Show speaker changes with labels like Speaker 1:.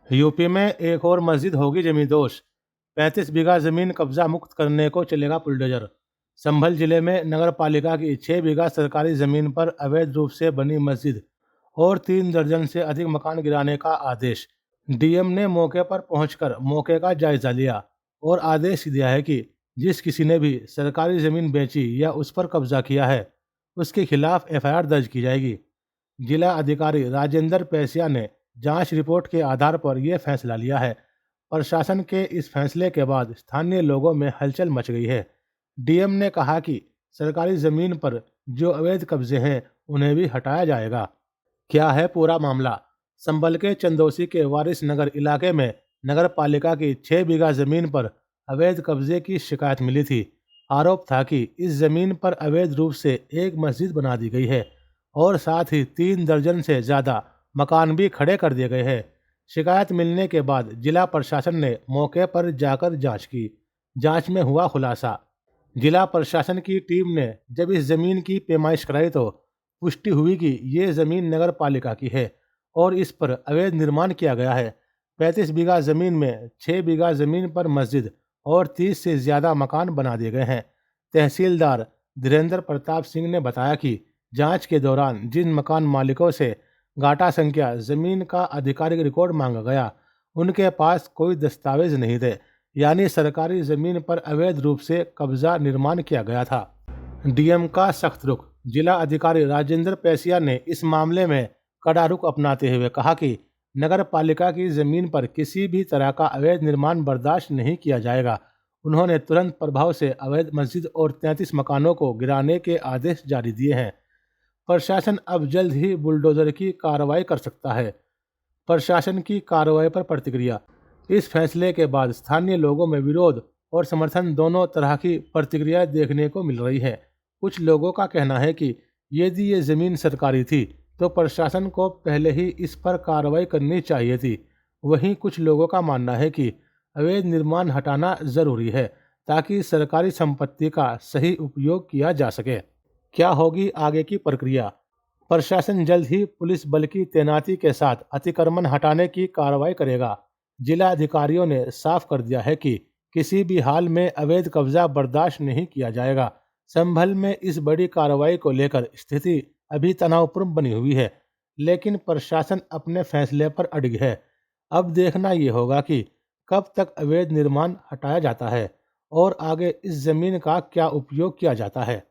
Speaker 1: UP में एक और मस्जिद होगी जमींदोज। 35 बीघा जमीन कब्जा मुक्त करने को चलेगा बुलडोजर। संभल जिले में नगर पालिका की 6 बीघा सरकारी जमीन पर अवैध रूप से बनी मस्जिद और 3 दर्जन से अधिक मकान गिराने का आदेश। डीएम ने मौके पर पहुंचकर मौके का जायजा लिया और आदेश दिया है कि जिस किसी ने भी सरकारी जमीन बेची या उस पर कब्जा किया है उसके खिलाफ एफआईआर दर्ज की जाएगी। जिला अधिकारी राजेंद्र पैसिया ने जांच रिपोर्ट के आधार पर यह फैसला लिया है। प्रशासन के इस फैसले के बाद स्थानीय लोगों में हलचल मच गई है। डीएम ने कहा कि सरकारी जमीन पर जो अवैध कब्जे हैं उन्हें भी हटाया जाएगा। क्या है पूरा मामला? संभल के चंदौसी के वारिस नगर इलाके में नगर पालिका की 6 बीघा जमीन पर अवैध कब्जे की शिकायत मिली थी। आरोप था कि इस जमीन पर अवैध रूप से एक मस्जिद बना दी गई है और साथ ही 3 दर्जन से ज़्यादा मकान भी खड़े कर दिए गए हैं। शिकायत मिलने के बाद जिला प्रशासन ने मौके पर जाकर जांच की। जांच में हुआ खुलासा। जिला प्रशासन की टीम ने जब इस जमीन की पैमाइश कराई तो पुष्टि हुई कि ये जमीन नगर पालिका की है और इस पर अवैध निर्माण किया गया है। 35 बीघा जमीन में 6 बीघा जमीन पर मस्जिद और 30 से ज़्यादा मकान बना दिए गए हैं। तहसीलदार धीरेन्द्र प्रताप सिंह ने बताया कि जांच के दौरान जिन मकान मालिकों से गाटा संख्या जमीन का आधिकारिक रिकॉर्ड मांगा गया उनके पास कोई दस्तावेज नहीं थे, यानी सरकारी जमीन पर अवैध रूप से कब्जा निर्माण किया गया था। डीएम का सख्त रुख। जिला अधिकारी राजेंद्र पैसिया ने इस मामले में कड़ा रुख अपनाते हुए कहा कि नगर पालिका की जमीन पर किसी भी तरह का अवैध निर्माण बर्दाश्त नहीं किया जाएगा। उन्होंने तुरंत प्रभाव से अवैध मस्जिद और 33 मकानों को गिराने के आदेश जारी दिए हैं। प्रशासन अब जल्द ही बुलडोजर की कार्रवाई कर सकता है। प्रशासन की कार्रवाई पर प्रतिक्रिया। इस फैसले के बाद स्थानीय लोगों में विरोध और समर्थन दोनों तरह की प्रतिक्रिया देखने को मिल रही है। कुछ लोगों का कहना है कि यदि ये जमीन सरकारी थी तो प्रशासन को पहले ही इस पर कार्रवाई करनी चाहिए थी। वहीं कुछ लोगों का मानना है कि अवैध निर्माण हटाना जरूरी है ताकि सरकारी संपत्ति का सही उपयोग किया जा सके। क्या होगी आगे की प्रक्रिया? प्रशासन जल्द ही पुलिस बल की तैनाती के साथ अतिक्रमण हटाने की कार्रवाई करेगा। जिला अधिकारियों ने साफ कर दिया है कि किसी भी हाल में अवैध कब्जा बर्दाश्त नहीं किया जाएगा। संभल में इस बड़ी कार्रवाई को लेकर स्थिति अभी तनावपूर्ण बनी हुई है, लेकिन प्रशासन अपने फैसले पर अड़िग है। अब देखना ये होगा कि कब तक अवैध निर्माण हटाया जाता है और आगे इस जमीन का क्या उपयोग किया जाता है।